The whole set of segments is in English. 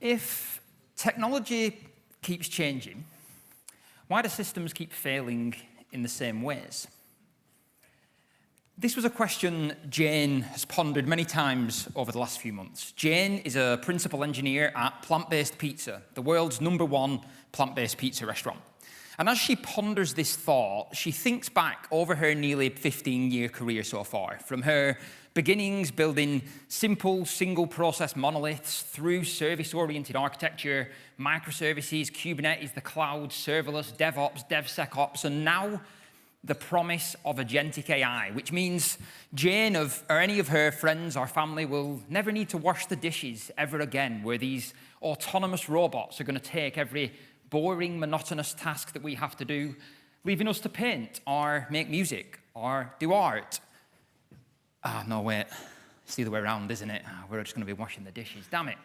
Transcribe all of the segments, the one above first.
If technology keeps changing, why do systems keep failing in the same ways? This was a question Jane has pondered many times over the last few months. Jane is a principal engineer at Plant-Based Pizza, the world's #1 plant-based pizza restaurant. And as she ponders this thought, she thinks back over her nearly 15-year career so far, from her beginnings building simple single-process monoliths through service-oriented architecture, microservices, Kubernetes, the cloud, serverless, DevOps, DevSecOps, and now the promise of agentic AI, which means Jane or any of her friends or family will never need to wash the dishes ever again, where these autonomous robots are going to take every boring, monotonous task that we have to do, leaving us to paint or make music or do art. No, wait. It's the other way around, isn't it? We're just going to be washing the dishes. Damn it.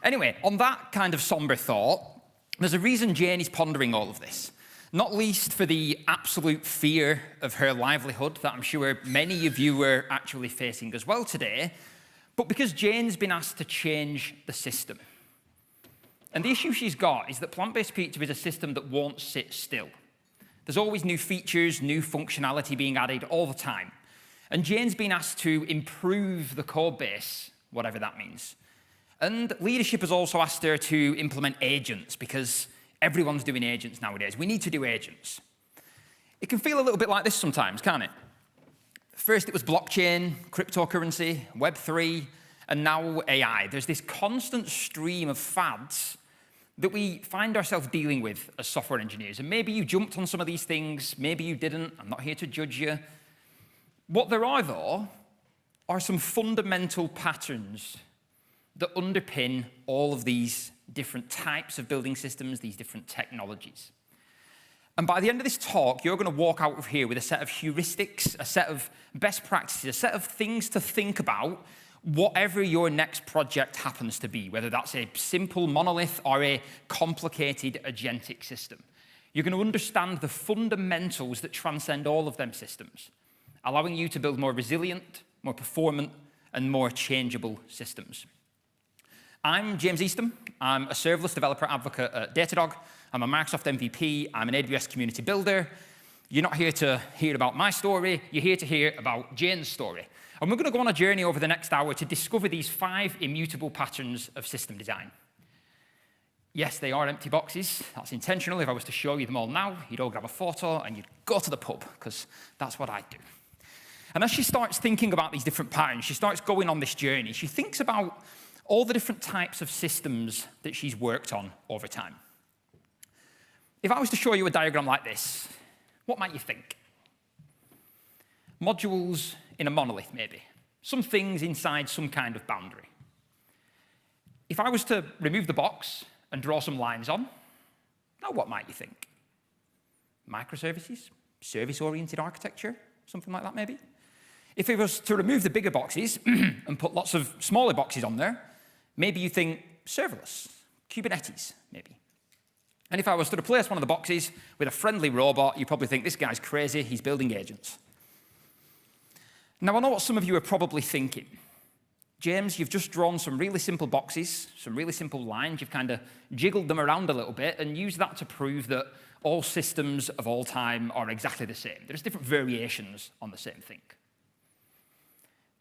Anyway, on that kind of somber thought, there's a reason Jane is pondering all of this. Not least for the absolute fear of her livelihood that I'm sure many of you are actually facing as well today, but because Jane's been asked to change the system. And the issue she's got is that plant-based pizza is a system that won't sit still. There's always new features, new functionality being added all the time. And Jane's been asked to improve the code base, whatever that means. And leadership has also asked her to implement agents, because everyone's doing agents nowadays. We need to do agents. It can feel a little bit like this sometimes, can't it? First it was blockchain, cryptocurrency, Web3, and now AI. There's this constant stream of fads that we find ourselves dealing with as software engineers. And maybe you jumped on some of these things, maybe you didn't. I'm not here to judge you. What there are, though, are some fundamental patterns that underpin all of these different types of building systems, these different technologies. And by the end of this talk, you're going to walk out of here with a set of heuristics, a set of best practices, a set of things to think about, whatever your next project happens to be, whether that's a simple monolith or a complicated agentic system. You're going to understand the fundamentals that transcend all of them systems, allowing you to build more resilient, more performant, and more changeable systems. I'm James Eastham. I'm a serverless developer advocate at Datadog. I'm a Microsoft MVP. I'm an AWS community builder. You're not here to hear about my story. You're here to hear about Jane's story. And we're going to go on a journey over the next hour to discover these 5 immutable patterns of system design. Yes, they are empty boxes. That's intentional. If I was to show you them all now, you'd all grab a photo and you'd go to the pub, because that's what I do. And as she starts thinking about these different patterns, she starts going on this journey. She thinks about all the different types of systems that she's worked on over time. If I was to show you a diagram like this, what might you think? Modules in a monolith, maybe. Some things inside some kind of boundary. If I was to remove the box and draw some lines on, now what might you think? Microservices? Service-oriented architecture? Something like that, maybe? If it was to remove the bigger boxes and put lots of smaller boxes on there, maybe you think serverless, Kubernetes, maybe. And if I was to replace one of the boxes with a friendly robot, you probably think, this guy's crazy, he's building agents. Now, I know what some of you are probably thinking. James, you've just drawn some really simple boxes, some really simple lines. You've kind of jiggled them around a little bit and used that to prove that all systems of all time are exactly the same. There's different variations on the same thing.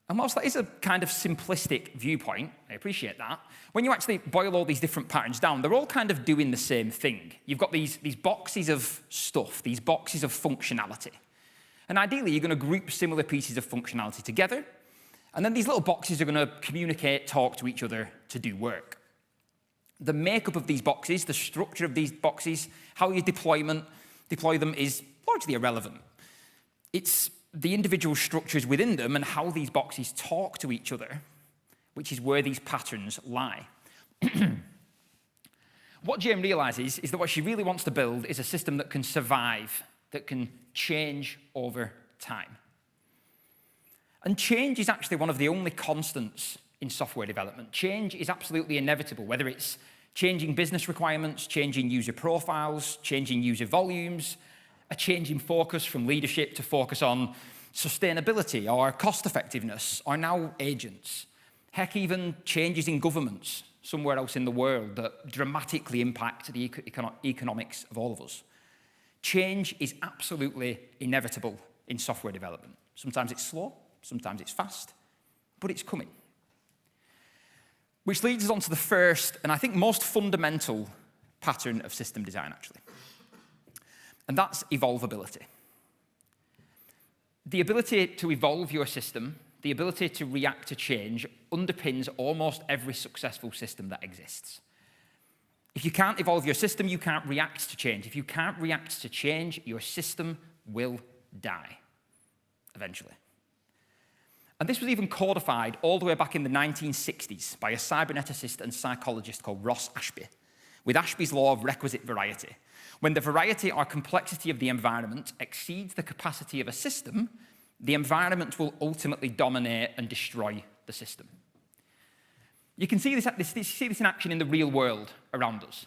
And whilst that is a kind of simplistic viewpoint, I appreciate that, when you actually boil all these different patterns down, they're all kind of doing the same thing. You've got these boxes of stuff, these boxes of functionality. And ideally, you're going to group similar pieces of functionality together, and then these little boxes are going to communicate, talk to each other to do work. The makeup of these boxes, the structure of these boxes, how you deploy them is largely irrelevant. It's the individual structures within them and how these boxes talk to each other, which is where these patterns lie. What Jane realizes is that what she really wants to build is a system that can survive, that can change over time. And change is actually one of the only constants in software development. Change is absolutely inevitable, whether it's changing business requirements, changing user profiles, changing user volumes, a change in focus from leadership to focus on sustainability or cost effectiveness, or now agents. Heck, even changes in governments, somewhere else in the world that dramatically impact the economics of all of us. Change is absolutely inevitable in software development. Sometimes it's slow, sometimes it's fast, but it's coming. Which leads us on to the first, and I think most fundamental pattern of system design, actually. And that's evolvability. The ability to evolve your system, the ability to react to change, underpins almost every successful system that exists. If you can't evolve your system, you can't react to change. If you can't react to change, your system will die, eventually. And this was even codified all the way back in the 1960s by a cyberneticist and psychologist called Ross Ashby, with Ashby's law of requisite variety. When the variety or complexity of the environment exceeds the capacity of a system, the environment will ultimately dominate and destroy the system. You can see this in action in the real world around us.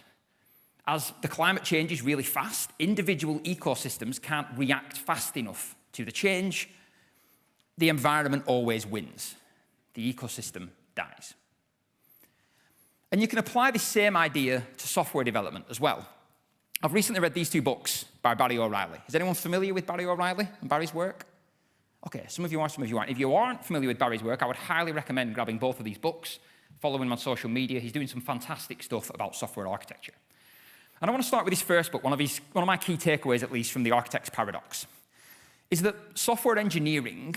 As the climate changes really fast, individual ecosystems can't react fast enough to the change. The environment always wins. The ecosystem dies. And you can apply this same idea to software development as well. I've recently read these two books by Barry O'Reilly. Is anyone familiar with Barry O'Reilly and Barry's work? Okay, some of you are, some of you aren't. If you aren't familiar with Barry's work, I would highly recommend grabbing both of these books, following him on social media. He's doing some fantastic stuff about software architecture. And I want to start with his first book, one of my key takeaways, at least, from the architect's paradox, is that software engineering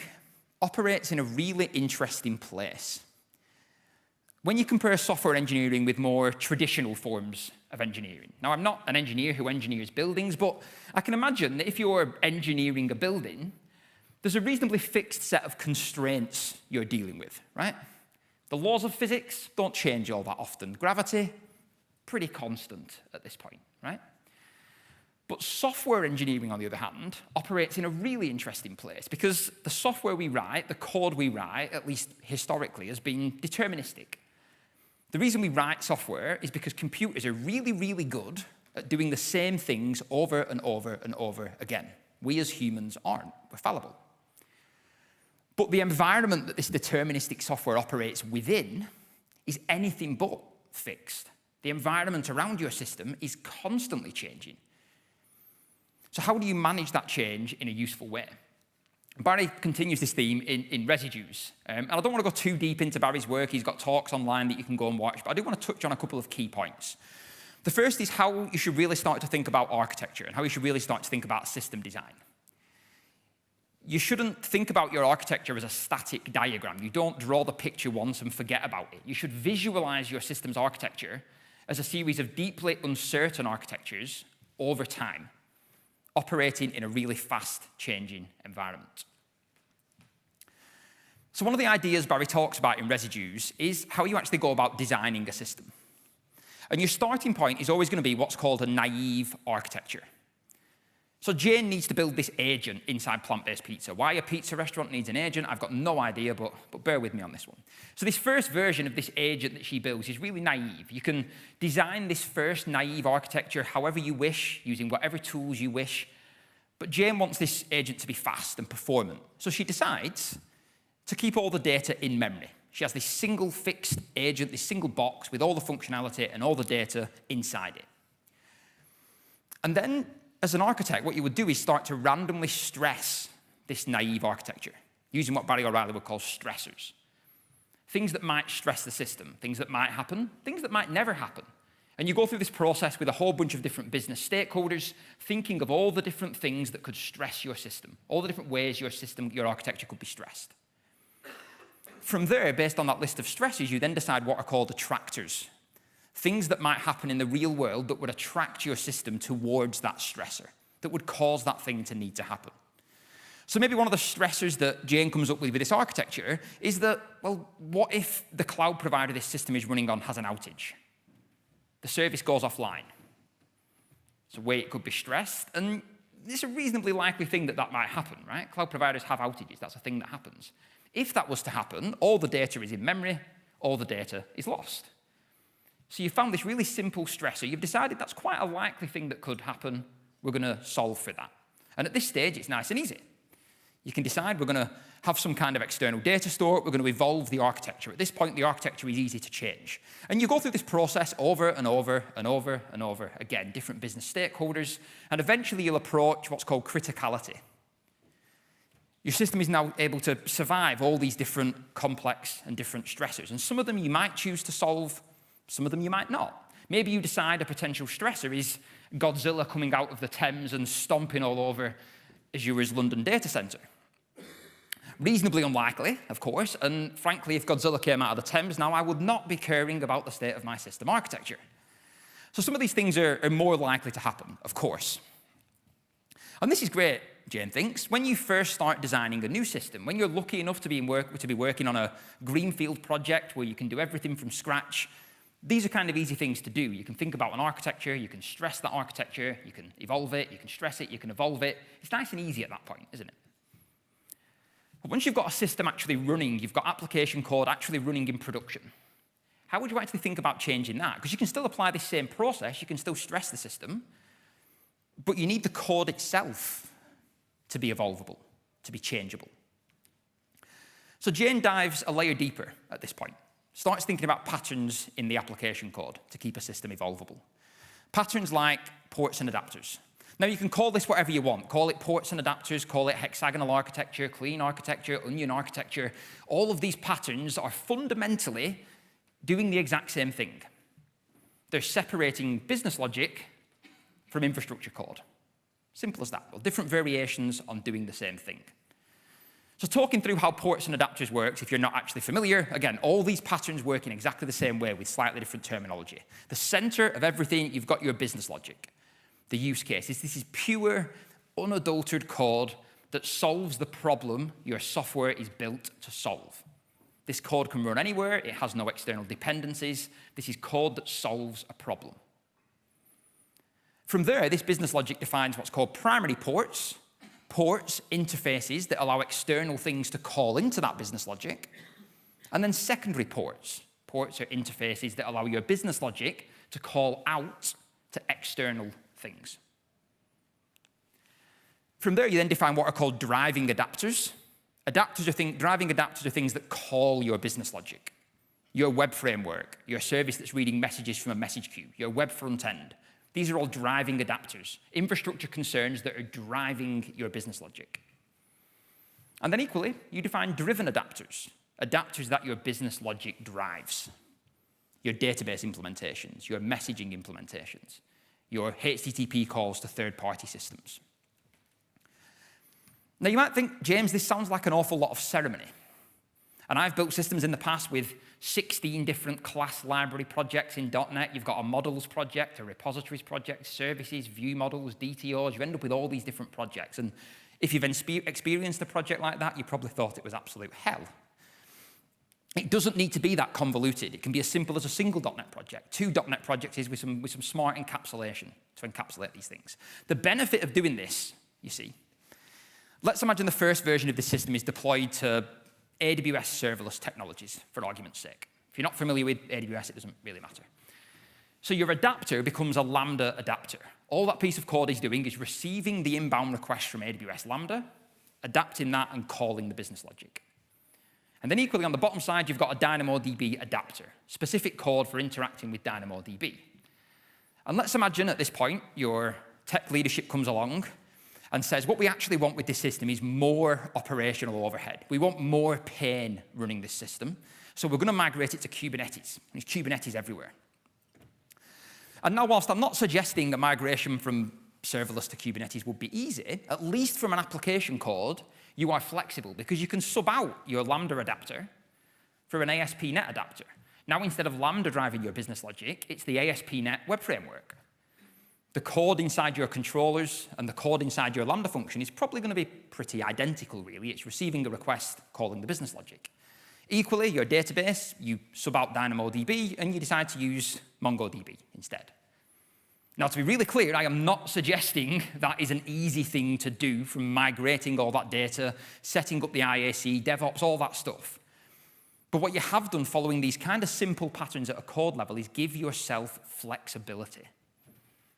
operates in a really interesting place. When you compare software engineering with more traditional forms of engineering. Now, I'm not an engineer who engineers buildings, but I can imagine that if you're engineering a building, there's a reasonably fixed set of constraints you're dealing with, right? The laws of physics don't change all that often. Gravity, pretty constant at this point, right? But software engineering, on the other hand, operates in a really interesting place because the software we write, the code we write, at least historically, has been deterministic. The reason we write software is because computers are really, really good at doing the same things over and over and over again. We as humans aren't. We're fallible. But the environment that this deterministic software operates within is anything but fixed. The environment around your system is constantly changing. So how do you manage that change in a useful way? Barry continues this theme in Residues. And I don't want to go too deep into Barry's work. He's got talks online that you can go and watch. But I do want to touch on a couple of key points. The first is how you should really start to think about architecture and how you should really start to think about system design. You shouldn't think about your architecture as a static diagram. You don't draw the picture once and forget about it. You should visualize your system's architecture as a series of deeply uncertain architectures over time, operating in a really fast-changing environment. So one of the ideas Barry talks about in Residues is how you actually go about designing a system. And your starting point is always going to be what's called a naive architecture. So Jane needs to build this agent inside plant-based pizza. Why a pizza restaurant needs an agent, I've got no idea, but bear with me on this one. So this first version of this agent that she builds is really naive. You can design this first naive architecture however you wish, using whatever tools you wish. But Jane wants this agent to be fast and performant. So she decides to keep all the data in memory. She has this single fixed agent, this single box with all the functionality and all the data inside it. And then, as an architect, what you would do is start to randomly stress this naive architecture, using what Barry O'Reilly would call stressors. Things that might stress the system, things that might happen, things that might never happen. And you go through this process with a whole bunch of different business stakeholders, thinking of all the different things that could stress your system, all the different ways your system, your architecture could be stressed. From there, based on that list of stresses, you then decide what are called attractors. Things that might happen in the real world that would attract your system towards that stressor, that would cause that thing to need to happen. So maybe one of the stressors that Jane comes up with this architecture is that, well, what if the cloud provider this system is running on has an outage? The service goes offline. It's a way it could be stressed, and it's a reasonably likely thing that might happen, right? Cloud providers have outages. That's a thing that happens. If that was to happen, all the data is in memory, all the data is lost. So you found this really simple stressor. You've decided that's quite a likely thing that could happen. We're going to solve for that. And at this stage, it's nice and easy. You can decide we're going to have some kind of external data store. We're going to evolve the architecture. At this point, the architecture is easy to change. And you go through this process over and over and over and over again, different business stakeholders, and eventually you'll approach what's called criticality. Your system is now able to survive all these different complex and different stressors. And some of them you might choose to solve, some of them you might not. Maybe you decide a potential stressor is Godzilla coming out of the Thames and stomping all over Azure's London data center. Reasonably unlikely, of course, and frankly, if Godzilla came out of the Thames now, I would not be caring about the state of my system architecture. So some of these things are more likely to happen, of course. And this is great, Jane thinks. When you first start designing a new system, when you're lucky enough to be working on a greenfield project where you can do everything from scratch, these are kind of easy things to do. You can think about an architecture, you can stress that architecture, you can evolve it, you can stress it, you can evolve it. It's nice and easy at that point, isn't it? But once you've got a system actually running, you've got application code actually running in production, how would you actually think about changing that? Because you can still apply this same process, you can still stress the system, but you need the code itself to be evolvable, to be changeable. So Jane dives a layer deeper at this point, starts thinking about patterns in the application code to keep a system evolvable. Patterns like ports and adapters. Now, you can call this whatever you want. Call it ports and adapters, call it hexagonal architecture, clean architecture, onion architecture. All of these patterns are fundamentally doing the exact same thing. They're separating business logic from infrastructure code. Simple as that. Well, different variations on doing the same thing. So talking through how ports and adapters works, if you're not actually familiar, again, all these patterns work in exactly the same way with slightly different terminology. The center of everything, you've got your business logic. The use cases. This is pure, unadulterated code that solves the problem your software is built to solve. This code can run anywhere. It has no external dependencies. This is code that solves a problem. From there, this business logic defines what's called primary ports, interfaces that allow external things to call into that business logic, and then secondary ports. Ports are interfaces that allow your business logic to call out to external things. From there, you then define what are called driving adapters. Driving adapters are things that call your business logic. Your web framework, your service that's reading messages from a message queue, your web front end. These are all driving adapters, infrastructure concerns that are driving your business logic. And then equally, you define driven adapters, adapters that your business logic drives. Your database implementations, your messaging implementations, your HTTP calls to third-party systems. Now, you might think, James, this sounds like an awful lot of ceremony. And I've built systems in the past with 16 different class library projects in .NET. You've got a models project, a repositories project, services, view models, DTOs. You end up with all these different projects. And if you've experienced a project like that, you probably thought it was absolute hell. It doesn't need to be that convoluted. It can be as simple as a single .NET project. 2 .NET projects is with some smart encapsulation to encapsulate these things. The benefit of doing this, you see, let's imagine the first version of this system is deployed to AWS serverless technologies, for argument's sake. If you're not familiar with AWS, it doesn't really matter. So your adapter becomes a Lambda adapter. All that piece of code is doing is receiving the inbound request from AWS Lambda, adapting that and calling the business logic. And then equally on the bottom side, you've got a DynamoDB adapter, specific code for interacting with DynamoDB. And let's imagine at this point, your tech leadership comes along and says, what we actually want with this system is more operational overhead. We want more pain running this system. So we're going to migrate it to Kubernetes. There's Kubernetes everywhere. And now, whilst I'm not suggesting a migration from serverless to Kubernetes would be easy, at least from an application code, you are flexible because you can sub out your Lambda adapter for an ASP.NET adapter. Now, instead of Lambda driving your business logic, it's the ASP.NET web framework. The code inside your controllers and the code inside your Lambda function is probably going to be pretty identical, really. It's receiving a request, calling the business logic. Equally, your database, you sub out DynamoDB, and you decide to use MongoDB instead. Now, to be really clear, I am not suggesting that is an easy thing to do from migrating all that data, setting up the IAC, DevOps, all that stuff. But what you have done following these kind of simple patterns at a code level is give yourself flexibility.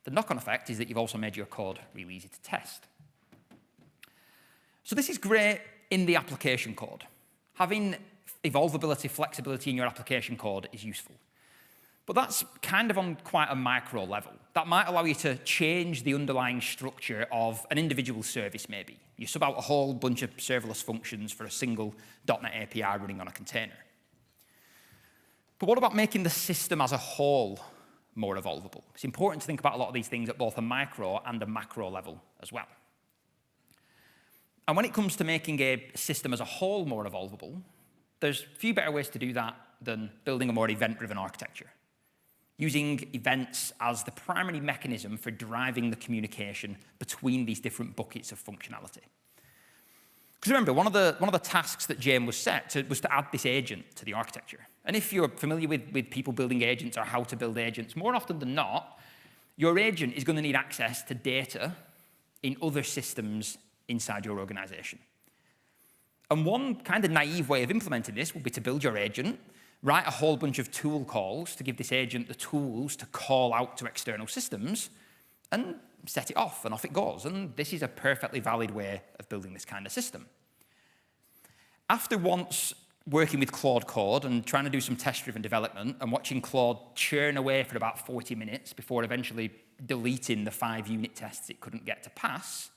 The knock-on effect is that you've also made your code really easy to test. So this is great in the application code. Having evolvability, flexibility in your application code is useful. But that's kind of on quite a micro level. That might allow you to change the underlying structure of an individual service, maybe. You sub out a whole bunch of serverless functions for a single .NET API running on a container. But what about making the system as a whole more evolvable? It's important to think about a lot of these things at both a micro and a macro level as well. And when it comes to making a system as a whole more evolvable, there's few better ways to do that than building a more event-driven architecture, using events as the primary mechanism for driving the communication between these different buckets of functionality. Because remember, one of the tasks that Jane was set was to add this agent to the architecture. And if you're familiar with people building agents or how to build agents, more often than not, your agent is going to need access to data in other systems inside your organization. And one kind of naive way of implementing this would be to build your agent, write a whole bunch of tool calls to give this agent the tools to call out to external systems, and set it off, and off it goes. And this is a perfectly valid way of building this kind of system. After once working with Claude Code and trying to do some test-driven development and watching Claude churn away for about 40 minutes before eventually deleting the 5 unit tests it couldn't get to pass,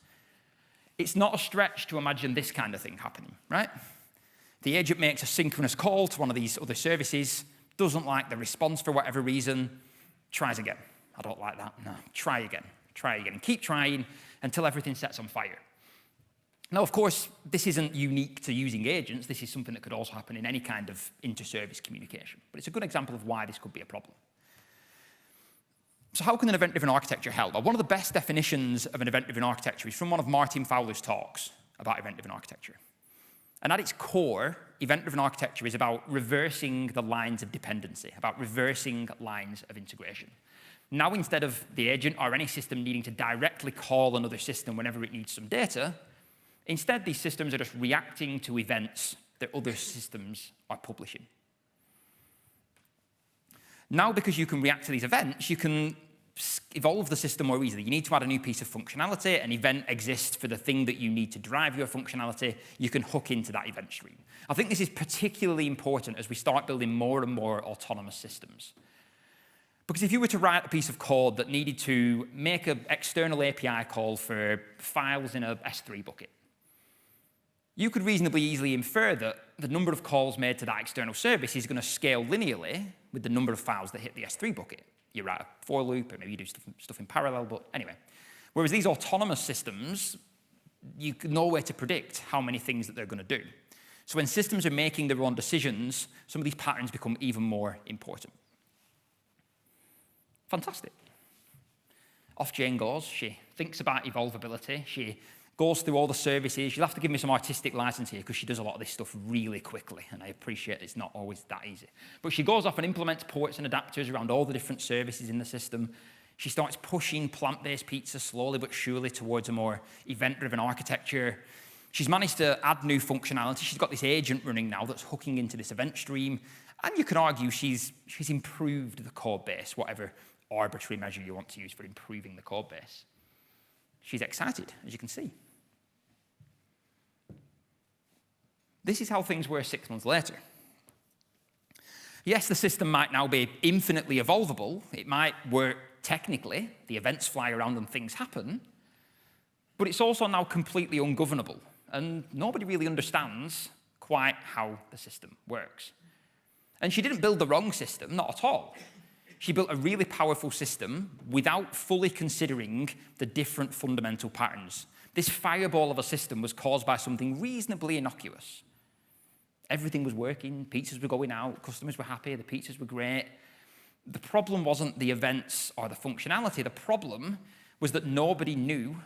it's not a stretch to imagine this kind of thing happening, right? The agent makes a synchronous call to one of these other services, doesn't like the response for whatever reason, tries again. I don't like that. No, try again, and keep trying until everything sets on fire. Now, of course, this isn't unique to using agents. This is something that could also happen in any kind of inter-service communication. But it's a good example of why this could be a problem. So how can an event-driven architecture help? Well, one of the best definitions of an event-driven architecture is from one of Martin Fowler's talks about event-driven architecture. And at its core, event-driven architecture is about reversing the lines of dependency, about reversing lines of integration. Now, instead of the agent or any system needing to directly call another system whenever it needs some data, instead, these systems are just reacting to events that other systems are publishing. Now, because you can react to these events, you can evolve the system more easily. You need to add a new piece of functionality. An event exists for the thing that you need to drive your functionality. You can hook into that event stream. I think this is particularly important as we start building more and more autonomous systems. Because if you were to write a piece of code that needed to make an external API call for files in a S3 bucket, you could reasonably easily infer that the number of calls made to that external service is going to scale linearly with the number of files that hit the S3 bucket. You write a for loop, or maybe you do stuff in parallel, but anyway. Whereas these autonomous systems, you know where to predict how many things that they're going to do. So when systems are making their own decisions, some of these patterns become even more important. Fantastic. Off Jane goes. She thinks about evolvability. She goes through all the services. You'll have to give me some artistic license here because she does a lot of this stuff really quickly, and I appreciate it's not always that easy. But she goes off and implements ports and adapters around all the different services in the system. She starts pushing plant-based pizza slowly but surely towards a more event-driven architecture. She's managed to add new functionality. She's got this agent running now that's hooking into this event stream. And you could argue she's improved the code base, whatever arbitrary measure you want to use for improving the code base. She's excited, as you can see. This is how things were 6 months later. Yes, the system might now be infinitely evolvable. It might work technically. The events fly around and things happen. But it's also now completely ungovernable. And nobody really understands quite how the system works. And she didn't build the wrong system, not at all. She built a really powerful system without fully considering the different fundamental patterns. This fireball of a system was caused by something reasonably innocuous. Everything was working, pizzas were going out, customers were happy, the pizzas were great. The problem wasn't the events or the functionality. The problem was that nobody knew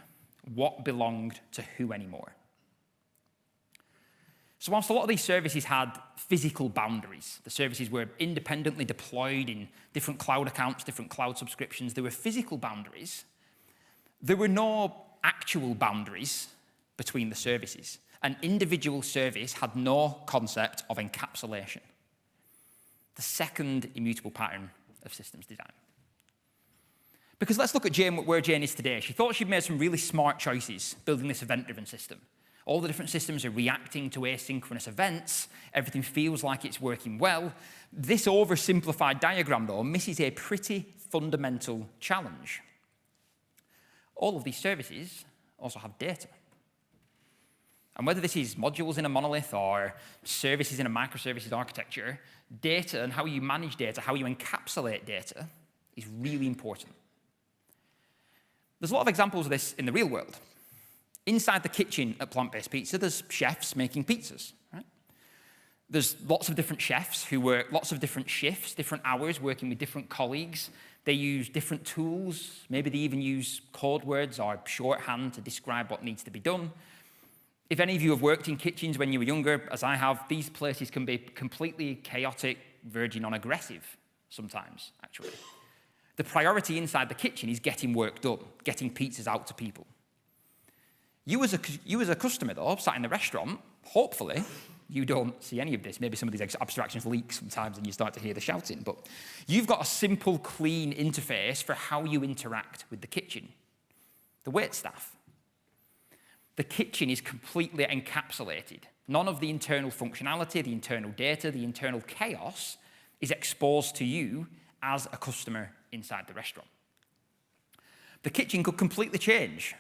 what belonged to who anymore. So whilst a lot of these services had physical boundaries, the services were independently deployed in different cloud accounts, different cloud subscriptions, there were physical boundaries. There were no actual boundaries between the services. An individual service had no concept of encapsulation, the second immutable pattern of systems design. Because let's look at Jane, where Jane is today. She thought she'd made some really smart choices building this event-driven system. All the different systems are reacting to asynchronous events. Everything feels like it's working well. This oversimplified diagram, though, misses a pretty fundamental challenge. All of these services also have data. And whether this is modules in a monolith or services in a microservices architecture, data and how you manage data, how you encapsulate data, is really important. There's a lot of examples of this in the real world. Inside the kitchen at Plant-Based Pizza, there's chefs making pizzas, right? There's lots of different chefs who work lots of different shifts, different hours, working with different colleagues. They use different tools. Maybe they even use code words or shorthand to describe what needs to be done. If any of you have worked in kitchens when you were younger, as I have, these places can be completely chaotic, verging on aggressive sometimes, actually. The priority inside the kitchen is getting work done, getting pizzas out to people. You as a customer, though, sat in the restaurant, hopefully, you don't see any of this. Maybe some of these abstractions leak sometimes and you start to hear the shouting. But you've got a simple, clean interface for how you interact with the kitchen. The waitstaff. The kitchen is completely encapsulated. None of the internal functionality, the internal data, the internal chaos is exposed to you as a customer inside the restaurant. The kitchen could completely change.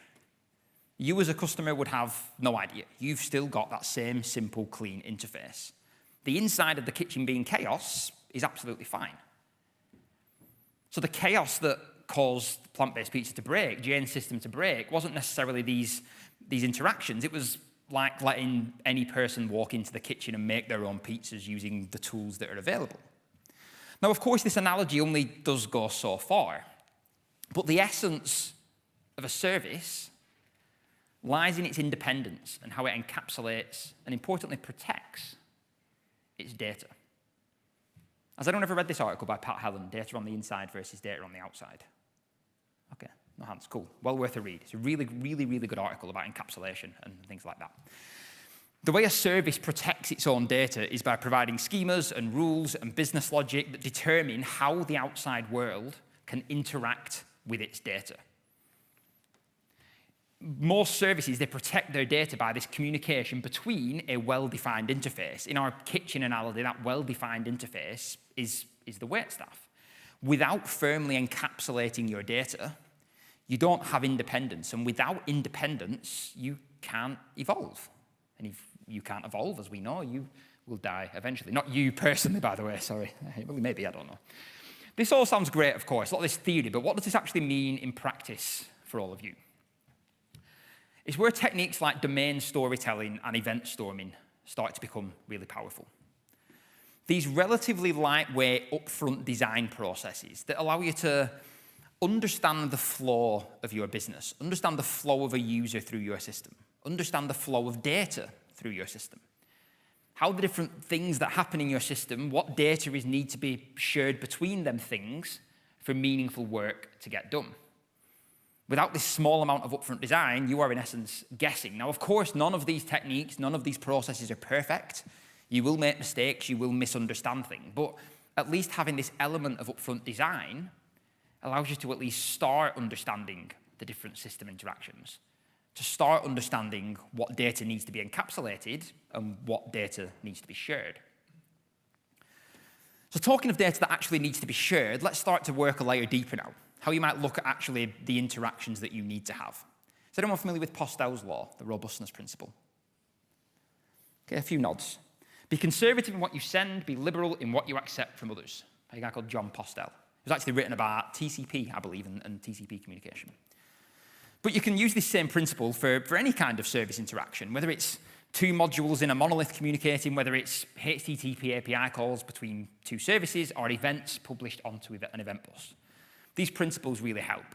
You as a customer would have no idea. You've still got that same simple, clean interface. The inside of the kitchen being chaos is absolutely fine. So the chaos that caused Plant-Based Pizza to break, Jane's system to break, wasn't necessarily these interactions. It was like letting any person walk into the kitchen and make their own pizzas using the tools that are available. Now, of course, this analogy only does go so far, but the essence of a service lies in its independence and how it encapsulates and, importantly, protects its data. Has anyone ever read this article by Pat Helen, Data on the Inside versus Data on the Outside? Okay, no hands, cool. Well worth a read. It's a really, really, really good article about encapsulation and things like that. The way a service protects its own data is by providing schemas and rules and business logic that determine how the outside world can interact with its data. Most services, they protect their data by this communication between a well-defined interface. In our kitchen analogy, that well-defined interface is the waitstaff. Without firmly encapsulating your data, you don't have independence. And without independence, you can't evolve. And if you can't evolve, as we know, you will die eventually. Not you personally, by the way, sorry. Well, maybe, I don't know. This all sounds great, of course, a lot of this theory, but what does this actually mean in practice for all of you? It's where techniques like domain storytelling and event storming start to become really powerful. These relatively lightweight upfront design processes that allow you to understand the flow of your business, understand the flow of a user through your system, understand the flow of data through your system, how the different things that happen in your system, what data is need to be shared between them things for meaningful work to get done. Without this small amount of upfront design, you are in essence guessing. Now, of course, none of these techniques, none of these processes are perfect. You will make mistakes, you will misunderstand things, but at least having this element of upfront design allows you to at least start understanding the different system interactions, to start understanding what data needs to be encapsulated and what data needs to be shared. So talking of data that actually needs to be shared, let's start to work a layer deeper now. How you might look at actually the interactions that you need to have. Is anyone familiar with Postel's law, the robustness principle? Okay, a few nods. Be conservative in what you send, be liberal in what you accept from others. A guy called John Postel. It was actually written about TCP, I believe, and TCP communication. But you can use this same principle for any kind of service interaction, whether it's two modules in a monolith communicating, whether it's HTTP API calls between two services, or events published onto an event bus. These principles really help.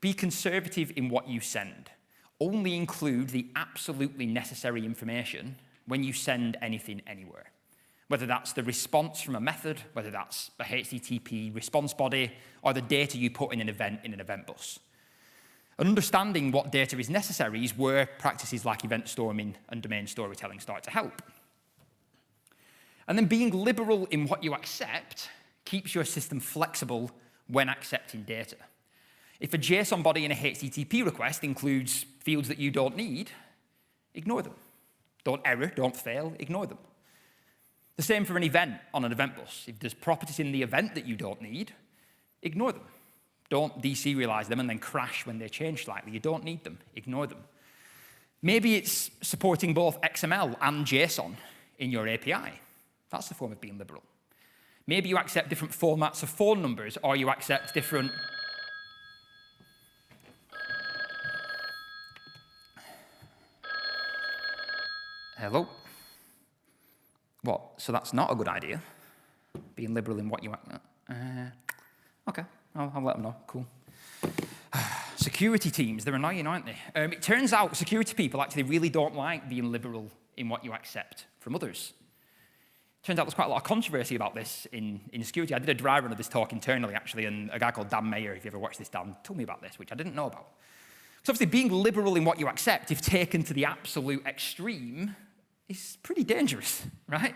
Be conservative in what you send. Only include the absolutely necessary information when you send anything anywhere. Whether that's the response from a method, whether that's a HTTP response body, or the data you put in an event bus. Understanding what data is necessary is where practices like event storming and domain storytelling start to help. And then being liberal in what you accept keeps your system flexible when accepting data. If a JSON body in a HTTP request includes fields that you don't need, ignore them. Don't error, don't fail, ignore them. The same for an event on an event bus. If there's properties in the event that you don't need, ignore them. Don't deserialize them and then crash when they change slightly. You don't need them, ignore them. Maybe it's supporting both XML and JSON in your API. That's the form of being liberal. Maybe you accept different formats of phone numbers, or you accept different... Hello? What? So that's not a good idea? Being liberal in what you... OK, I'll let them know. Cool. Security teams, they're annoying, aren't they? It turns out security people actually really don't like being liberal in what you accept from others. Turns out there's quite a lot of controversy about this in security. I did a dry run of this talk internally, actually, and a guy called Dan Mayer, if you ever watched this, Dan, told me about this, which I didn't know about. So obviously, being liberal in what you accept, if taken to the absolute extreme, is pretty dangerous, right?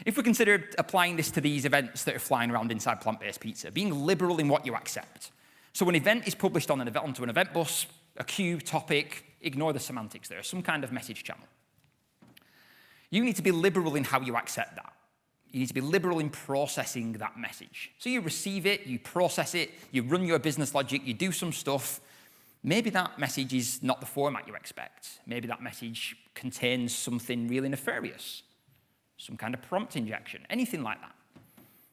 If we consider applying this to these events that are flying around inside plant-based pizza, being liberal in what you accept. So an event is published on onto an event bus, a queue, topic, ignore the semantics there, some kind of message channel. You need to be liberal in how you accept that. You need to be liberal in processing that message. So you receive it, you process it, you run your business logic, you do some stuff. Maybe that message is not the format you expect. Maybe that message contains something really nefarious, some kind of prompt injection, anything like that.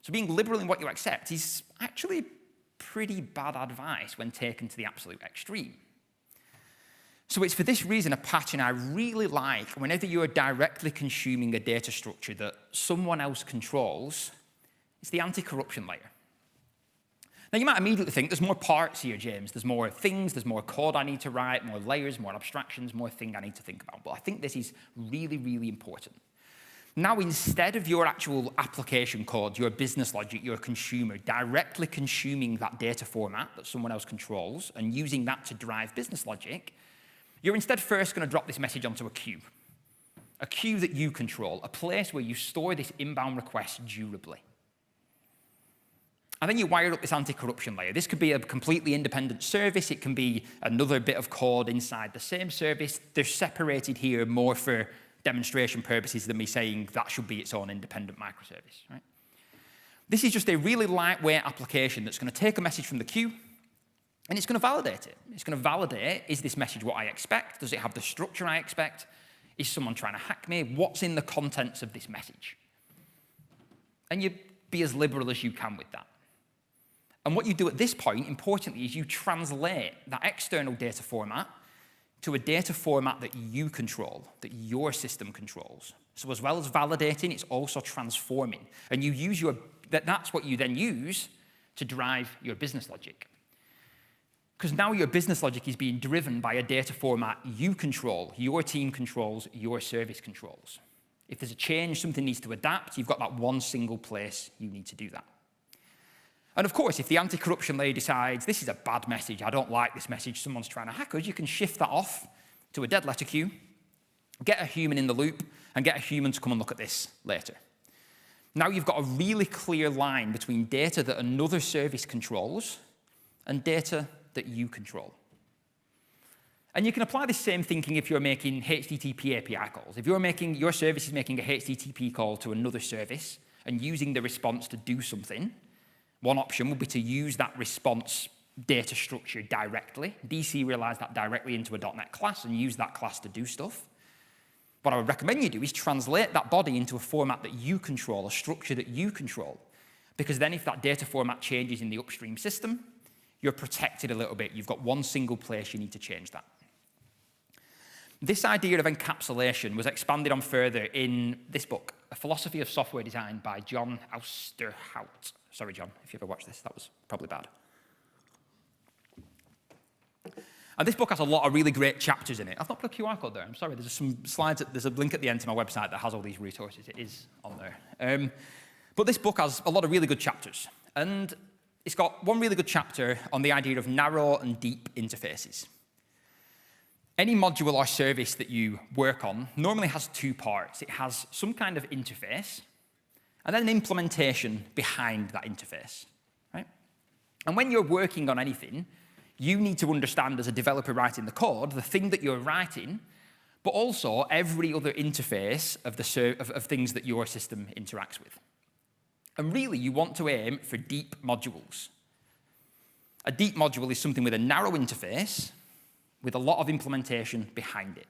So being liberal in what you accept is actually pretty bad advice when taken to the absolute extreme. So it's for this reason a pattern I really like whenever you are directly consuming a data structure that someone else controls. It's the anti-corruption layer. Now, you might immediately think there's more parts here, James. There's more things, there's more code I need to write, more layers, more abstractions, more thing I need to think about. But I think this is really, really important. Now, instead of your actual application code, your business logic, your consumer, directly consuming that data format that someone else controls and using that to drive business logic, you're instead first going to drop this message onto a queue that you control, a place where you store this inbound request durably. And then you wire up this anti-corruption layer. This could be a completely independent service. It can be another bit of code inside the same service. They're separated here more for demonstration purposes than me saying that should be its own independent microservice, right? This is just a really lightweight application that's going to take a message from the queue, and it's going to validate it. It's going to validate, is this message what I expect? Does it have the structure I expect? Is someone trying to hack me? What's in the contents of this message? And you be as liberal as you can with that. And what you do at this point, importantly, is you translate that external data format to a data format that you control, that your system controls. So as well as validating, it's also transforming. And you use that's what you then use to drive your business logic. Because now your business logic is being driven by a data format you control, your team controls, your service controls. If there's a change, something needs to adapt, you've got that one single place you need to do that. And of course, if the anti-corruption layer decides, this is a bad message, I don't like this message, someone's trying to hack us, you can shift that off to a dead letter queue, get a human in the loop, and get a human to come and look at this later. Now you've got a really clear line between data that another service controls and data that you control. And you can apply this same thinking if you're making HTTP API calls. If your service is making a HTTP call to another service and using the response to do something, one option would be to use that response data structure directly, deserialize that directly into a .NET class and use that class to do stuff. What I would recommend you do is translate that body into a format that you control, a structure that you control. Because then if that data format changes in the upstream system, you're protected a little bit. You've got one single place you need to change that. This idea of encapsulation was expanded on further in this book, A Philosophy of Software Design by John Ousterhout. Sorry, John, if you ever watched this, that was probably bad. And this book has a lot of really great chapters in it. I've not put a QR code there, I'm sorry. There's some slides, there's a link at the end to my website that has all these resources. It is on there. But this book has a lot of really good chapters. And it's got one really good chapter on the idea of narrow and deep interfaces. Any module or service that you work on normally has two parts. It has some kind of interface, and then an implementation behind that interface, right? And when you're working on anything, you need to understand as a developer writing the code, the thing that you're writing, but also every other interface of things that your system interacts with. And really, you want to aim for deep modules. A deep module is something with a narrow interface with a lot of implementation behind it.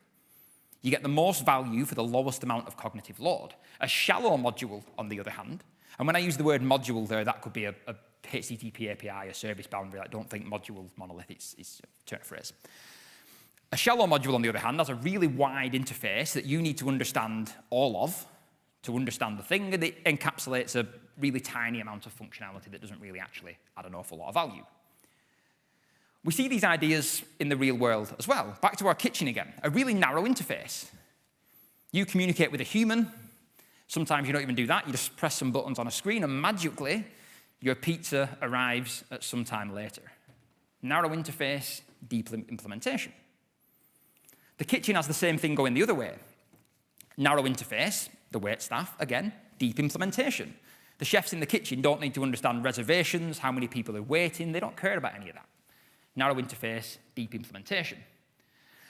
You get the most value for the lowest amount of cognitive load. A shallow module, on the other hand, and when I use the word module there, that could be a HTTP API, a service boundary. I don't think module monolith is a turn of phrase. A shallow module, on the other hand, has a really wide interface that you need to understand all of to understand the thing, and it encapsulates a really tiny amount of functionality that doesn't really actually add an awful lot of value. We see these ideas in the real world as well. Back to our kitchen again, a really narrow interface. You communicate with a human. Sometimes you don't even do that. You just press some buttons on a screen, and magically, your pizza arrives at some time later. Narrow interface, deep implementation. The kitchen has the same thing going the other way. Narrow interface, the waitstaff, again, deep implementation. The chefs in the kitchen don't need to understand reservations, how many people are waiting. They don't care about any of that. Narrow interface, deep implementation.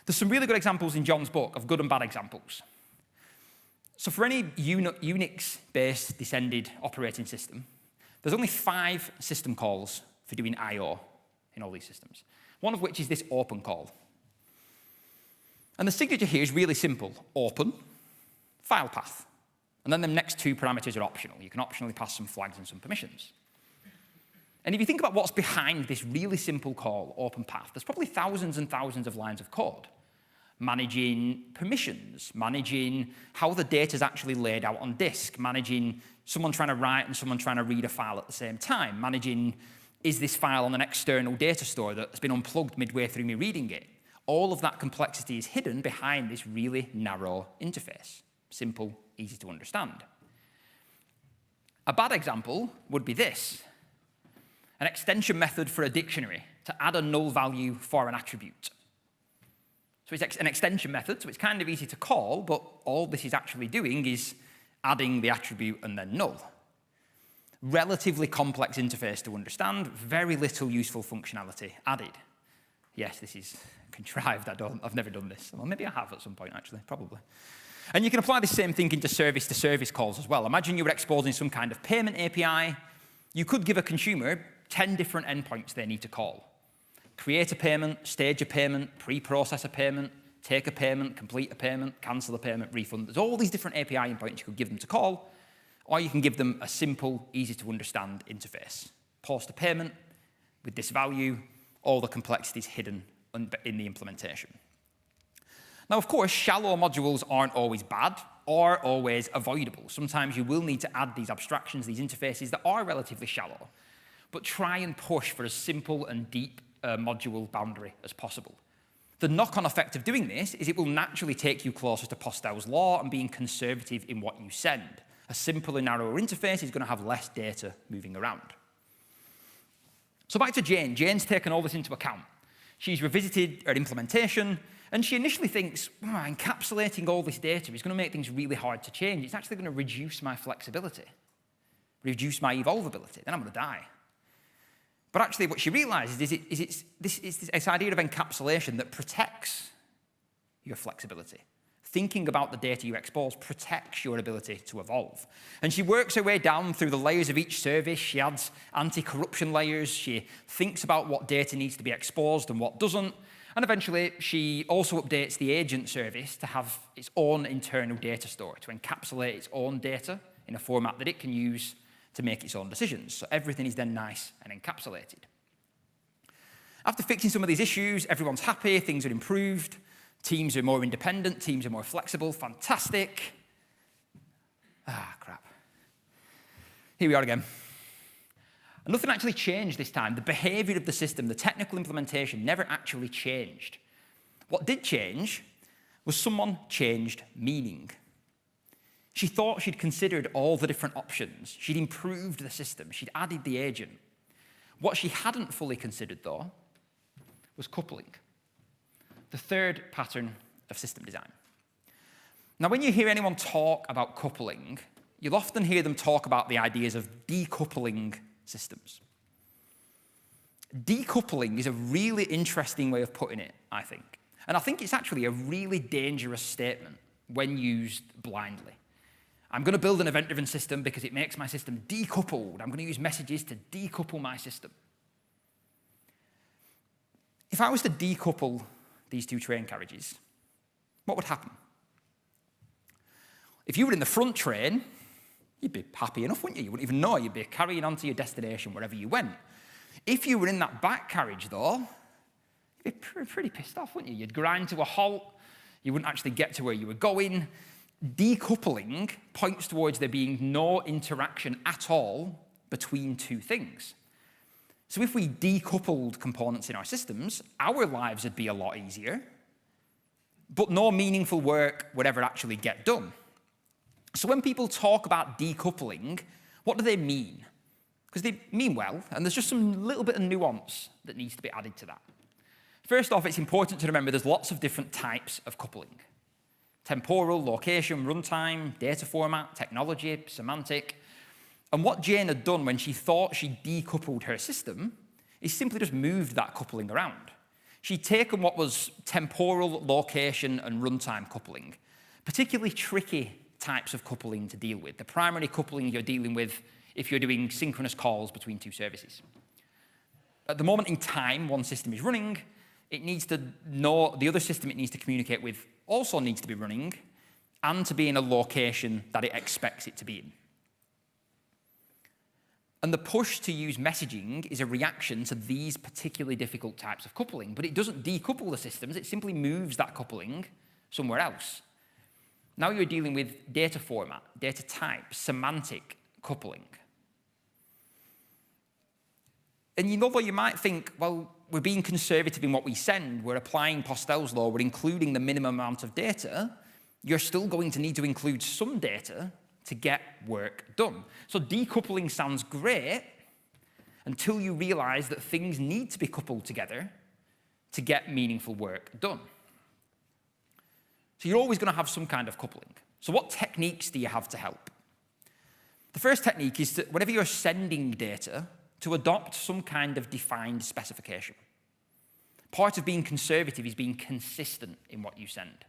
There's some really good examples in John's book of good and bad examples. So for any Unix-based descended operating system, there's only 5 system calls for doing I/O in all these systems, one of which is this open call. And the signature here is really simple. Open, file path. And then the next 2 parameters are optional. You can optionally pass some flags and some permissions. And if you think about what's behind this really simple call, open path, there's probably thousands and thousands of lines of code. Managing permissions, managing how the data is actually laid out on disk, managing someone trying to write and someone trying to read a file at the same time, managing is this file on an external data store that's been unplugged midway through me reading it. All of that complexity is hidden behind this really narrow interface. Simple, easy to understand. A bad example would be this. An extension method for a dictionary to add a null value for an attribute. So it's an extension method, so it's kind of easy to call, but all this is actually doing is adding the attribute and then null. Relatively complex interface to understand, very little useful functionality added. Yes, this is contrived. I've never done this. Well, maybe I have at some point, actually, probably. And you can apply the same thinking to service-to-service calls as well. Imagine you were exposing some kind of payment API. You could give a consumer 10 different endpoints they need to call. Create a payment, stage a payment, pre-process a payment, take a payment, complete a payment, cancel a payment, refund. There's all these different API endpoints you could give them to call, or you can give them a simple, easy-to-understand interface. Post a payment with this value, all the complexity is hidden in the implementation. Now, of course, shallow modules aren't always bad or always avoidable. Sometimes you will need to add these abstractions, these interfaces that are relatively shallow, but try and push for as simple and deep a module boundary as possible. The knock-on effect of doing this is it will naturally take you closer to Postel's law and being conservative in what you send. A simpler, narrower interface is going to have less data moving around. So back to Jane. Jane's taken all this into account. She's revisited her implementation, and she initially thinks, encapsulating all this data is going to make things really hard to change. It's actually going to reduce my flexibility, reduce my evolvability. Then I'm going to die. But actually, what she realizes is it's this idea of encapsulation that protects your flexibility. Thinking about the data you expose protects your ability to evolve. And she works her way down through the layers of each service. She adds anti-corruption layers. She thinks about what data needs to be exposed and what doesn't. And eventually, she also updates the agent service to have its own internal data store, to encapsulate its own data in a format that it can use to make its own decisions. So everything is then nice and encapsulated. After fixing some of these issues, everyone's happy, things are improved, teams are more independent, teams are more flexible, fantastic. Crap. Here we are again. And nothing actually changed this time. The behavior of the system, the technical implementation never actually changed. What did change was someone changed meaning. She thought she'd considered all the different options. She'd improved the system. She'd added the agent. What she hadn't fully considered, though, was coupling, the third pattern of system design. Now, when you hear anyone talk about coupling, you'll often hear them talk about the ideas of decoupling systems. Decoupling is a really interesting way of putting it, I think. And I think it's actually a really dangerous statement when used blindly. I'm going to build an event-driven system because it makes my system decoupled. I'm going to use messages to decouple my system. If I was to decouple these two train carriages, what would happen? If you were in the front train, you'd be happy enough, wouldn't you? You wouldn't even know. You'd be carrying on to your destination wherever you went. If you were in that back carriage, though, you'd be pretty pissed off, wouldn't you? You'd grind to a halt. You wouldn't actually get to where you were going. Decoupling points towards there being no interaction at all between two things. So if we decoupled components in our systems, our lives would be a lot easier, but no meaningful work would ever actually get done. So when people talk about decoupling, what do they mean? Because they mean well, and there's just some little bit of nuance that needs to be added to that. First off, it's important to remember there's lots of different types of coupling. Temporal, location, runtime, data format, technology, semantic. And what Jane had done when she thought she decoupled her system is simply just moved that coupling around. She'd taken what was temporal, location, and runtime coupling, particularly tricky types of coupling to deal with. The primary coupling you're dealing with if you're doing synchronous calls between two services. At the moment in time one system is running, it needs to know the other system it needs to communicate with also needs to be running and to be in a location that it expects it to be in. And the push to use messaging is a reaction to these particularly difficult types of coupling, but it doesn't decouple the systems, it simply moves that coupling somewhere else. Now you're dealing with data format, data type, semantic coupling. And although you might think, well, we're being conservative in what we send, we're applying Postel's law, we're including the minimum amount of data, you're still going to need to include some data to get work done. So decoupling sounds great until you realize that things need to be coupled together to get meaningful work done. So you're always going to have some kind of coupling. So what techniques do you have to help? The first technique is that whenever you're sending data, to adopt some kind of defined specification. Part of being conservative is being consistent in what you send.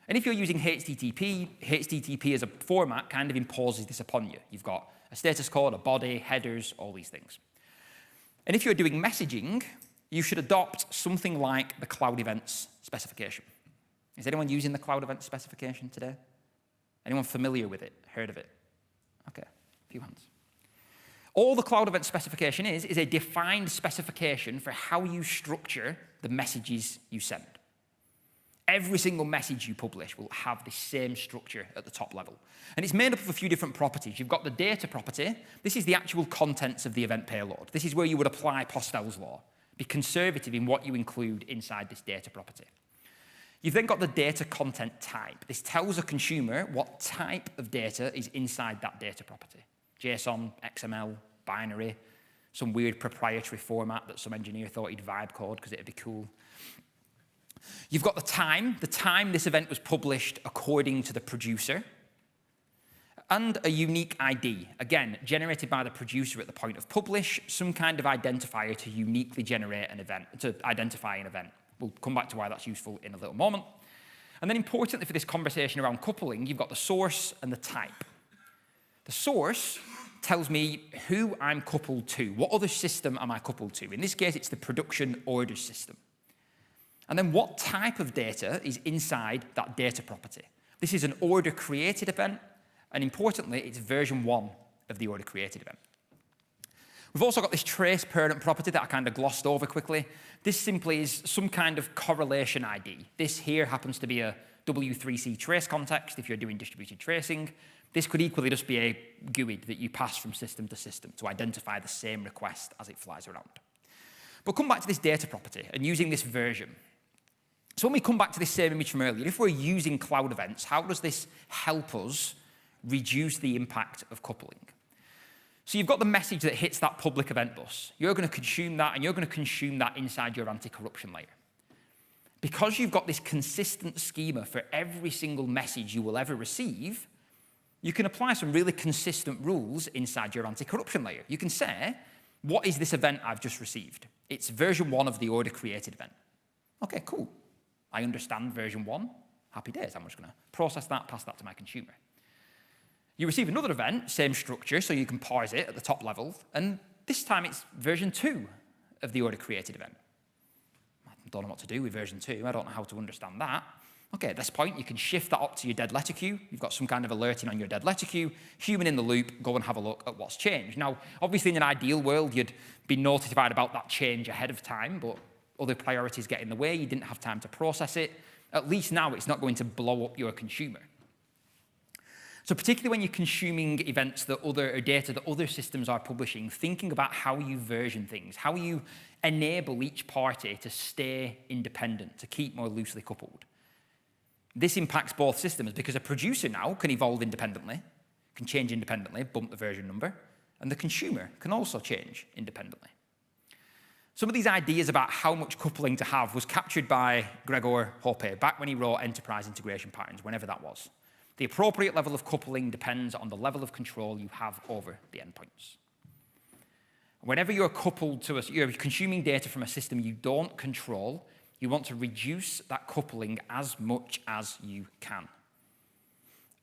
And if you're using HTTP as a format kind of imposes this upon you. You've got a status code, a body, headers, all these things. And if you're doing messaging, you should adopt something like the cloud events specification. Is anyone using the cloud events specification today? Anyone familiar with it, heard of it? Okay, a few hands. All the cloud event specification is a defined specification for how you structure the messages you send. Every single message you publish will have the same structure at the top level. And it's made up of a few different properties. You've got the data property. This is the actual contents of the event payload. This is where you would apply Postel's law. Be conservative in what you include inside this data property. You've then got the data content type. This tells a consumer what type of data is inside that data property. JSON, XML, binary, some weird proprietary format that some engineer thought he'd vibe code because it'd be cool. You've got the time this event was published according to the producer, and a unique ID, again, generated by the producer at the point of publish, some kind of identifier to uniquely generate an event, to identify an event. We'll come back to why that's useful in a little moment. And then importantly for this conversation around coupling, you've got the source and the type. The source tells me who I'm coupled to. What other system am I coupled to? In this case, it's the production order system. And then what type of data is inside that data property? This is an order created event, and importantly, it's version 1 of the order created event. We've also got this trace parent property that I kind of glossed over quickly. This simply is some kind of correlation ID. This here happens to be a W3C trace context if you're doing distributed tracing. This could equally just be a GUID that you pass from system to system to identify the same request as it flies around. But come back to this data property and using this version. So when we come back to this same image from earlier, if we're using cloud events, how does this help us reduce the impact of coupling? So you've got the message that hits that public event bus. You're going to consume that, and you're going to consume that inside your anti-corruption layer. Because you've got this consistent schema for every single message you will ever receive, you can apply some really consistent rules inside your anti-corruption layer. You can say, what is this event I've just received? It's version 1 of the order created event. Okay, cool. I understand version 1, happy days. I'm just going to process that, pass that to my consumer. You receive another event, same structure, so you can parse it at the top level, and this time it's version 2 of the order created event. I don't know what to do with version 2. I don't know how to understand that. Okay, at this point, you can shift that up to your dead letter queue. You've got some kind of alerting on your dead letter queue. Human in the loop, go and have a look at what's changed. Now, obviously, in an ideal world, you'd be notified about that change ahead of time, but other priorities get in the way. You didn't have time to process it. At least now, it's not going to blow up your consumer. So particularly when you're consuming events or data that other systems are publishing, thinking about how you version things, how you enable each party to stay independent, to keep more loosely coupled. This impacts both systems because a producer now can evolve independently, can change independently, bump the version number, and the consumer can also change independently. Some of these ideas about how much coupling to have was captured by Gregor Hoppe back when he wrote Enterprise Integration Patterns, whenever that was. The appropriate level of coupling depends on the level of control you have over the endpoints. Whenever you're coupled to you're consuming data from a system you don't control, you want to reduce that coupling as much as you can.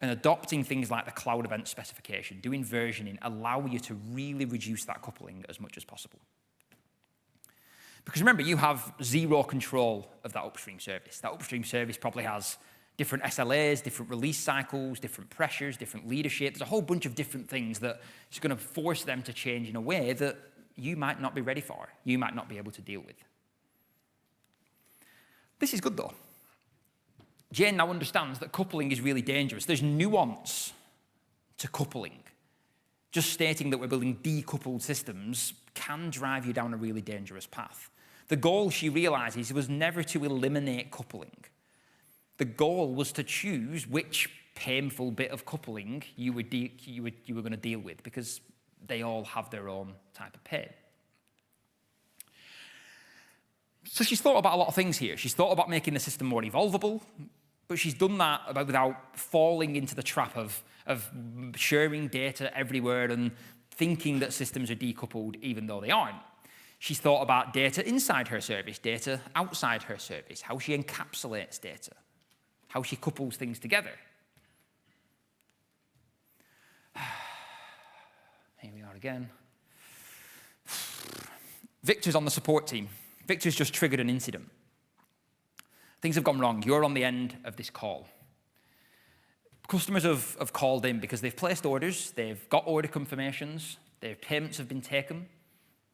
And adopting things like the cloud event specification, doing versioning, allow you to really reduce that coupling as much as possible. Because remember, you have zero control of that upstream service. That upstream service probably has different SLAs, different release cycles, different pressures, different leadership. There's a whole bunch of different things that is going to force them to change in a way that you might not be ready for, you might not be able to deal with. This is good, though. Jane now understands that coupling is really dangerous. There's nuance to coupling. Just stating that we're building decoupled systems can drive you down a really dangerous path. The goal, she realizes, was never to eliminate coupling. The goal was to choose which painful bit of coupling you were going to deal with, because they all have their own type of pain. So she's thought about a lot of things here. She's thought about making the system more evolvable, but she's done that without falling into the trap of sharing data everywhere and thinking that systems are decoupled even though they aren't. She's thought about data inside her service, data outside her service, how she encapsulates data, how she couples things together. Here we are again. Victor's on the support team. Victor's just triggered an incident. Things have gone wrong. You're on the end of this call. Customers have called in because they've placed orders, they've got order confirmations, their payments have been taken,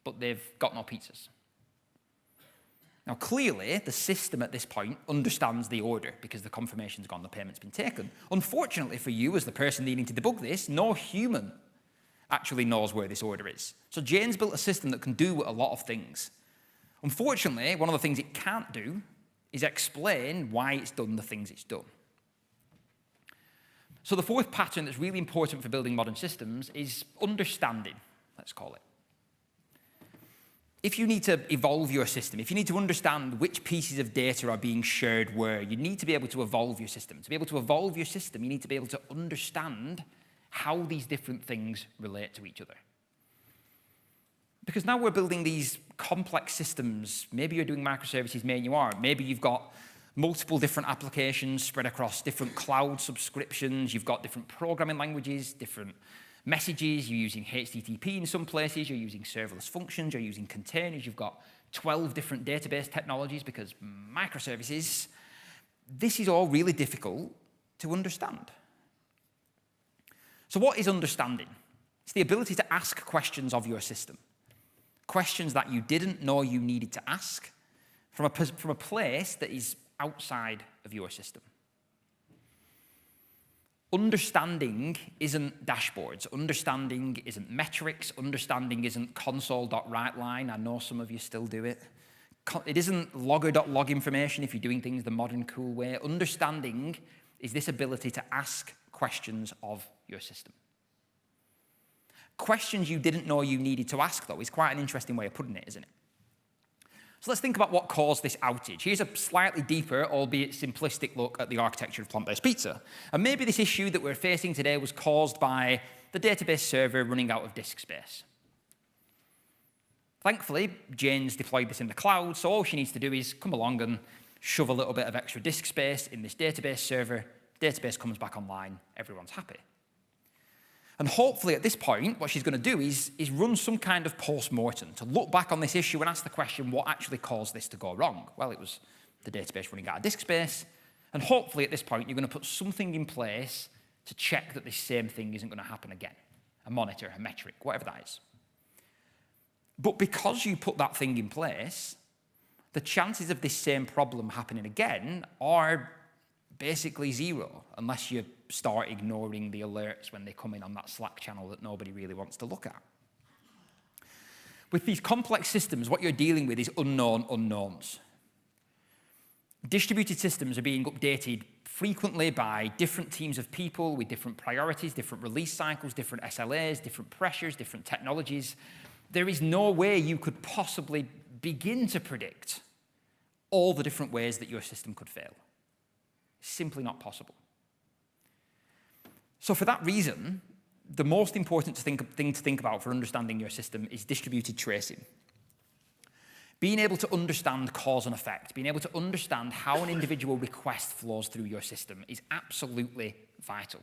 but they've got no pizzas. Now, clearly, the system at this point understands the order because the confirmation's gone, the payment's been taken. Unfortunately for you, as the person needing to debug this, no human actually knows where this order is. So Jane's built a system that can do a lot of things. Unfortunately, one of the things it can't do is explain why it's done the things it's done. So the fourth pattern that's really important for building modern systems is understanding, let's call it. If you need to evolve your system, if you need to understand which pieces of data are being shared where, you need to be able to evolve your system. To be able to evolve your system, you need to be able to understand how these different things relate to each other. Because now we're building these complex systems. Maybe you're doing microservices, maybe you aren't. Maybe you've got multiple different applications spread across different cloud subscriptions. You've got different programming languages, different messages. You're using HTTP in some places. You're using serverless functions. You're using containers. You've got 12 different database technologies because microservices. This is all really difficult to understand. So what is understanding? It's the ability to ask questions of your system. Questions that you didn't know you needed to ask from a place that is outside of your system. Understanding isn't dashboards. Understanding isn't metrics. Understanding isn't console.writeline. I know some of you still do it. It isn't logger.log information if you're doing things the modern, cool way. Understanding is this ability to ask questions of your system. Questions you didn't know you needed to ask, though, is quite an interesting way of putting it, isn't it? So let's think about what caused this outage. Here's a slightly deeper, albeit simplistic look at the architecture of plant-based pizza. And maybe this issue that we're facing today was caused by the database server running out of disk space. Thankfully, Jane's deployed this in the cloud, so all she needs to do is come along and shove a little bit of extra disk space in this database server, database comes back online, everyone's happy. And hopefully at this point, what she's going to do is run some kind of post-mortem to look back on this issue and ask the question, what actually caused this to go wrong? Well, it was the database running out of disk space. And hopefully at this point, you're going to put something in place to check that this same thing isn't going to happen again. A monitor, a metric, whatever that is. But because you put that thing in place, the chances of this same problem happening again are basically zero, unless you start ignoring the alerts when they come in on that Slack channel that nobody really wants to look at. With these complex systems, what you're dealing with is unknown unknowns. Distributed systems are being updated frequently by different teams of people with different priorities, different release cycles, different SLAs, different pressures, different technologies. There is no way you could possibly begin to predict all the different ways that your system could fail. Simply not possible. So for that reason, the most important thing to think about for understanding your system is distributed tracing. Being able to understand cause and effect, being able to understand how an individual request flows through your system is absolutely vital.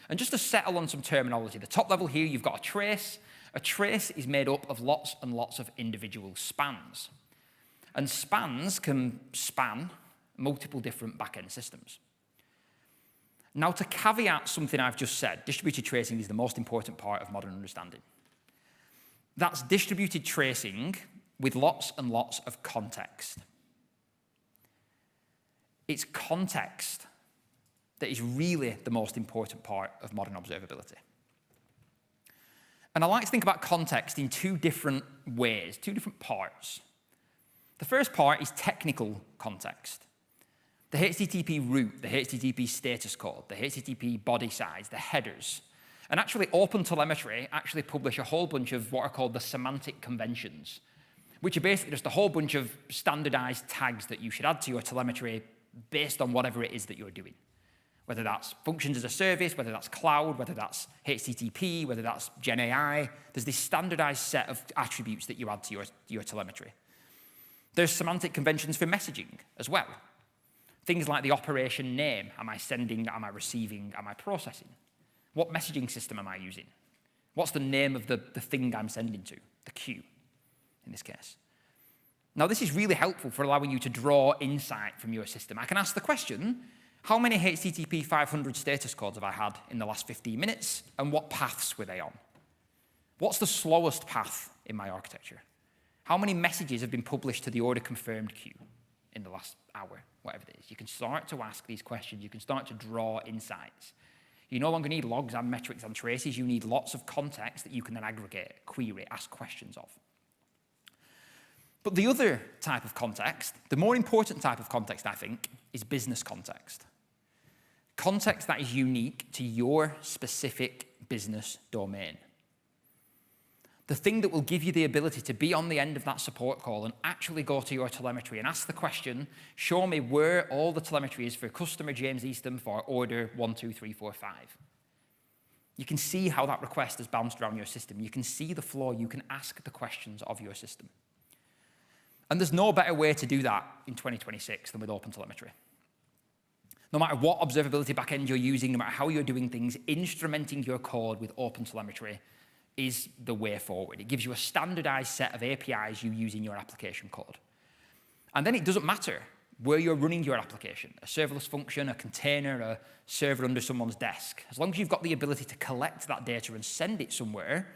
And just to settle on some terminology, the top level here, you've got a trace. A trace is made up of lots and lots of individual spans. And spans can span multiple different back-end systems. Now, to caveat something I've just said, distributed tracing is the most important part of modern understanding. That's distributed tracing with lots and lots of context. It's context that is really the most important part of modern observability. And I like to think about context in two different ways, two different parts. The first part is technical context. The HTTP route, the HTTP status code, the HTTP body size, the headers. And actually, OpenTelemetry actually publish a whole bunch of what are called the semantic conventions, which are basically just a whole bunch of standardized tags that you should add to your telemetry based on whatever it is that you're doing. Whether that's functions as a service, whether that's cloud, whether that's HTTP, whether that's GenAI, there's this standardized set of attributes that you add to your telemetry. There's semantic conventions for messaging as well. Things like the operation name. Am I sending, am I receiving, am I processing? What messaging system am I using? What's the name of the thing I'm sending to? The queue, in this case. Now, this is really helpful for allowing you to draw insight from your system. I can ask the question, how many HTTP 500 status codes have I had in the last 15 minutes, and what paths were they on? What's the slowest path in my architecture? How many messages have been published to the order confirmed queue in the last hour, whatever it is? You can start to ask these questions. You can start to draw insights. You no longer need logs and metrics and traces. You need lots of context that you can then aggregate, query, ask questions of. But the other type of context, the more important type of context, I think, is business context. Context that is unique to your specific business domain. The thing that will give you the ability to be on the end of that support call and actually go to your telemetry and ask the question, show me where all the telemetry is for customer James Eastham for order 12345. You can see how that request has bounced around your system. You can see the flow. You can ask the questions of your system. And there's no better way to do that in 2026 than with OpenTelemetry. No matter what observability backend you're using, no matter how you're doing things, instrumenting your code with OpenTelemetry is the way forward. It gives you a standardized set of APIs you use in your application code. And then it doesn't matter where you're running your application, a serverless function, a container, a server under someone's desk. As long as you've got the ability to collect that data and send it somewhere,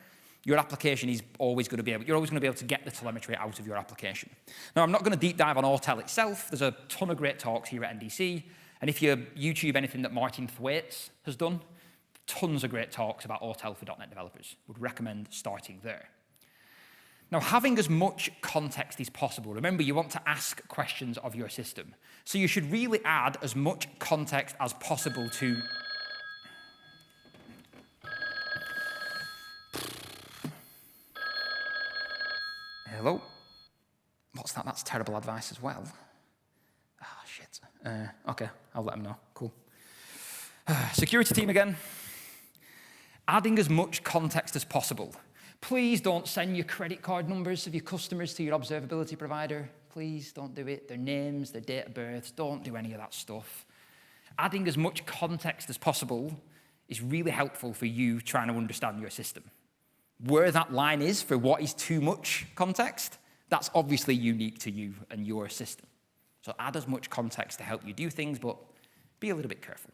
your application is always going to be able, you're always going to be able to get the telemetry out of your application. Now, I'm not going to deep dive on Autel itself. There's a ton of great talks here at NDC. And if you YouTube anything that Martin Thwaites has done, tons of great talks about Autel for .NET developers. Would recommend starting there. Now, having as much context as possible, remember, you want to ask questions of your system. So you should really add as much context as possible to... Hello? What's that? That's terrible advice as well. Ah, shit. Okay, I'll let them know. Cool. Security team again. Adding as much context as possible. Please don't send your credit card numbers of your customers to your observability provider. please don't do it. Their names, their date of birth, don't do any of that stuff. Adding as much context as possible is really helpful for you trying to understand your system. Where that line is for what is too much context, that's obviously unique to you and your system. So add as much context to help you do things, but be a little bit careful.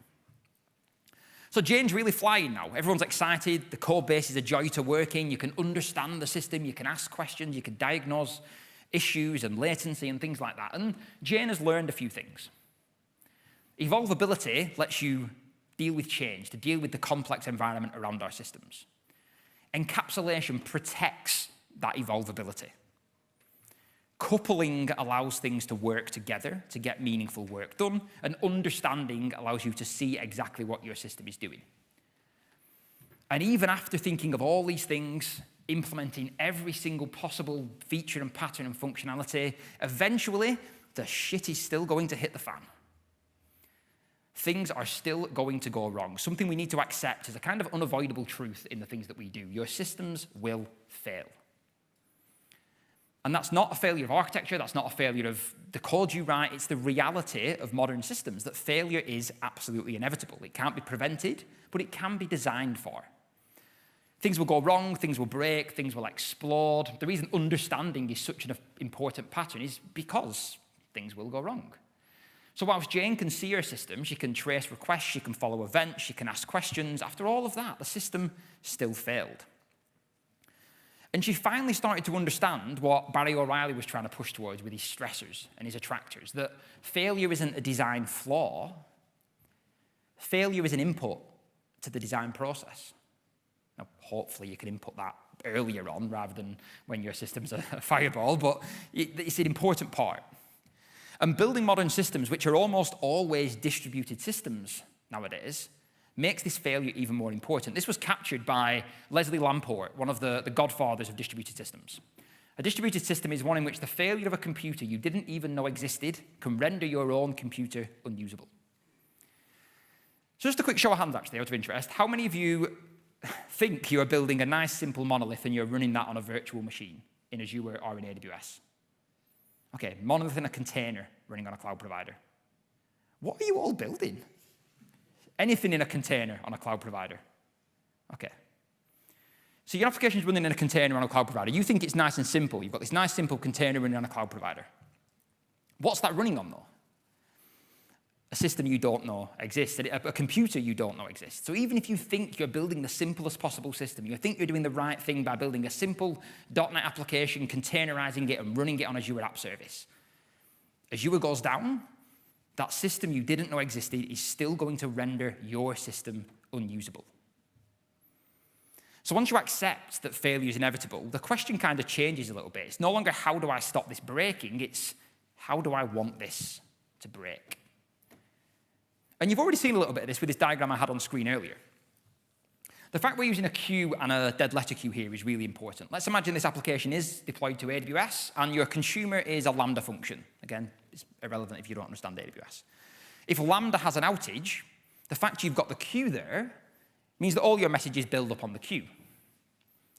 So Jane's really flying now. Everyone's excited. The code base is a joy to work in. You can understand the system. You can ask questions. You can diagnose issues and latency and things like that. And Jane has learned a few things. Evolvability lets you deal with change, to deal with the complex environment around our systems. Encapsulation protects that evolvability. Coupling allows things to work together to get meaningful work done, and understanding allows you to see exactly what your system is doing. And even after thinking of all these things, implementing every single possible feature and pattern and functionality, eventually the shit is still going to hit the fan. Things are still going to go wrong. Something we need to accept as a kind of unavoidable truth in the things that we do. Your systems will fail. And that's not a failure of architecture, that's not a failure of the code you write, it's the reality of modern systems that failure is absolutely inevitable. It can't be prevented, but it can be designed for. Things will go wrong, things will break, things will explode. The reason understanding is such an important pattern is because things will go wrong. So whilst Jane can see her system, she can trace requests, she can follow events, she can ask questions, after all of that, the system still failed. And she finally started to understand what Barry O'Reilly was trying to push towards with his stressors and his attractors, that failure isn't a design flaw. Failure is an input to the design process. Now, hopefully you can input that earlier on rather than when your system's a fireball, but it's an important part. And building modern systems, which are almost always distributed systems nowadays, makes this failure even more important. This was captured by Leslie Lamport, one of the godfathers of distributed systems. A distributed system is one in which the failure of a computer you didn't even know existed can render your own computer unusable. So just a quick show of hands, actually, out of interest. How many of you think you are building a nice, simple monolith and you're running that on a virtual machine in Azure or in AWS? Okay, monolith in a container running on a cloud provider. What are you all building? Anything in a container on a cloud provider. Okay. So your application's running in a container on a cloud provider. You think it's nice and simple. You've got this nice, simple container running on a cloud provider. What's that running on, though? A system you don't know exists, a computer you don't know exists. So even if you think you're building the simplest possible system, you think you're doing the right thing by building a simple .NET application, containerizing it, and running it on Azure App Service, Azure goes down, that system you didn't know existed is still going to render your system unusable. So once you accept that failure is inevitable, the question kind of changes a little bit. It's no longer how do I stop this breaking, it's how do I want this to break? And you've already seen a little bit of this with this diagram I had on screen earlier. The fact we're using a queue and a dead letter queue here is really important. Let's imagine this application is deployed to AWS and your consumer is a Lambda function. Again, it's irrelevant if you don't understand AWS. If Lambda has an outage, the fact you've got the queue there means that all your messages build up on the queue.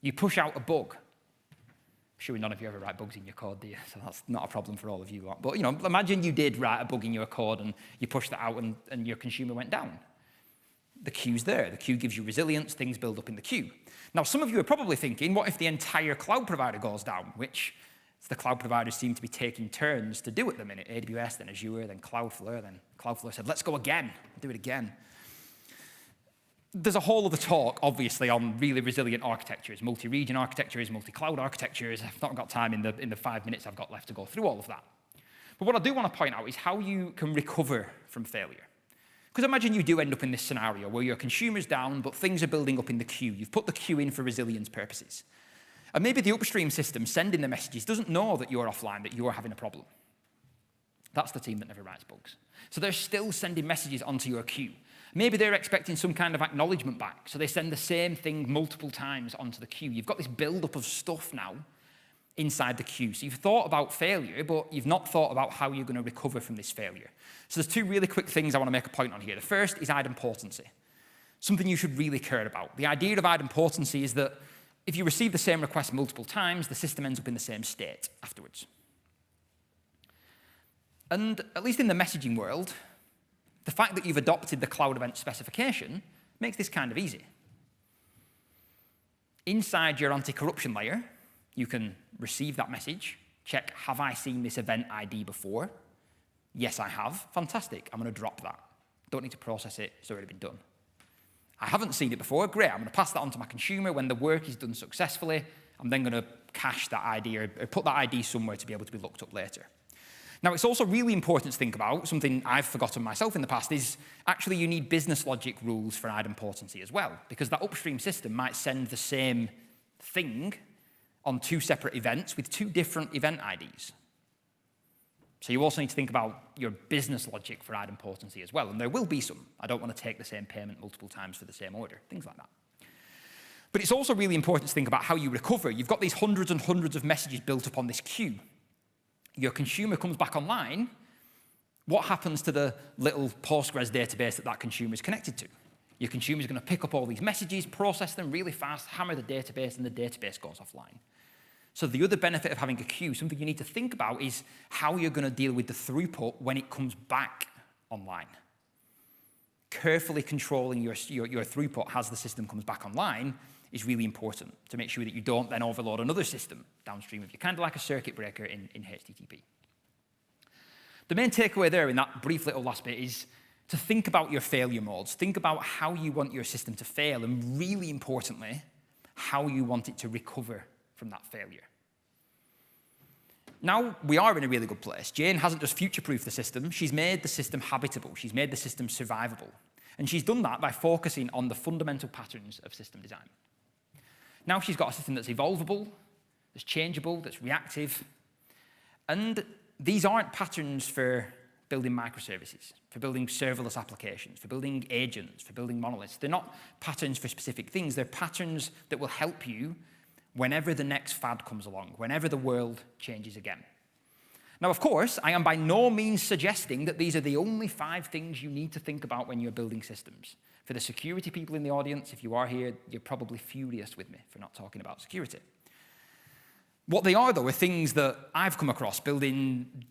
You push out a bug. I'm sure none of you ever write bugs in your code, do you? So that's not a problem for all of you lot. But imagine you did write a bug in your code and you pushed that out and your consumer went down. The queue's there. The queue gives you resilience. Things build up in the queue. Now, some of you are probably thinking, what if the entire cloud provider goes down? Which the cloud providers seem to be taking turns to do at the minute. AWS, then Azure, then Cloudflare. Then Cloudflare said, let's go again. Do it again. There's a whole other talk, obviously, on really resilient architectures, multi-region architectures, multi-cloud architectures. I've not got time in the 5 minutes I've got left to go through all of that. But what I do want to point out is how you can recover from failure. Because imagine you do end up in this scenario where your consumer's down, but things are building up in the queue. You've put the queue in for resilience purposes. And maybe the upstream system sending the messages doesn't know that you're offline, that you're having a problem. That's the team that never writes bugs. So they're still sending messages onto your queue. Maybe they're expecting some kind of acknowledgement back, so they send the same thing multiple times onto the queue. You've got this build-up of stuff now inside the queue. So you've thought about failure, but you've not thought about how you're going to recover from this failure. So there's two really quick things I want to make a point on here. The first is idempotency, something you should really care about. The idea of idempotency is that if you receive the same request multiple times, the system ends up in the same state afterwards. And at least in the messaging world, the fact that you've adopted the cloud event specification makes this kind of easy. Inside your anti-corruption layer, you can receive that message, check, have I seen this event ID before? Yes, I have. Fantastic. I'm going to drop that. Don't need to process it. It's already been done. I haven't seen it before. Great. I'm going to pass that on to my consumer. When the work is done successfully, I'm then going to cache that ID or put that ID somewhere to be able to be looked up later. Now, it's also really important to think about, something I've forgotten myself in the past, is actually you need business logic rules for idempotency as well, because that upstream system might send the same thing on two separate events with two different event IDs. So you also need to think about your business logic for idempotency as well, and there will be some. I don't want to take the same payment multiple times for the same order, things like that. But it's also really important to think about how you recover. You've got these hundreds and hundreds of messages built upon this queue. Your consumer comes back online. What happens to the little Postgres database that that consumer is connected to? Your consumer is going to pick up all these messages, process them really fast, hammer the database, and the database goes offline. So the other benefit of having a queue, something you need to think about, is how you're going to deal with the throughput when it comes back online. Carefully controlling your throughput as the system comes back online is really important to make sure that you don't then overload another system downstream of you, kind of like a circuit breaker in HTTP. The main takeaway there in that brief little last bit is to think about your failure modes. Think about how you want your system to fail, and really importantly, how you want it to recover from that failure. Now we are in a really good place. Jane hasn't just future-proofed the system, she's made the system habitable, she's made the system survivable. And she's done that by focusing on the fundamental patterns of system design. Now she's got a system that's evolvable, that's changeable, that's reactive. And these aren't patterns for building microservices, for building serverless applications, for building agents, for building monoliths. They're not patterns for specific things. They're patterns that will help you whenever the next fad comes along, whenever the world changes again. Now, of course, I am by no means suggesting that these are the only 5 things you need to think about when you're building systems. For the security people in the audience, if you are here, you're probably furious with me for not talking about security. What they are, though, are things that I've come across building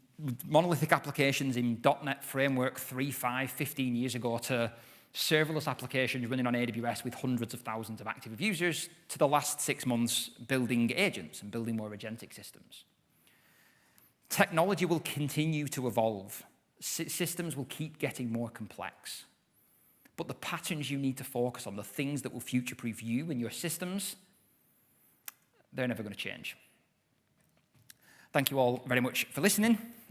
monolithic applications in .NET Framework 3, 5, 15 years ago, to serverless applications running on AWS with hundreds of thousands of active users, to the last 6 months building agents and building more agentic systems. Technology will continue to evolve. Systems will keep getting more complex. But the patterns you need to focus on, the things that will future-proof you and your systems, they're never going to change. Thank you all very much for listening.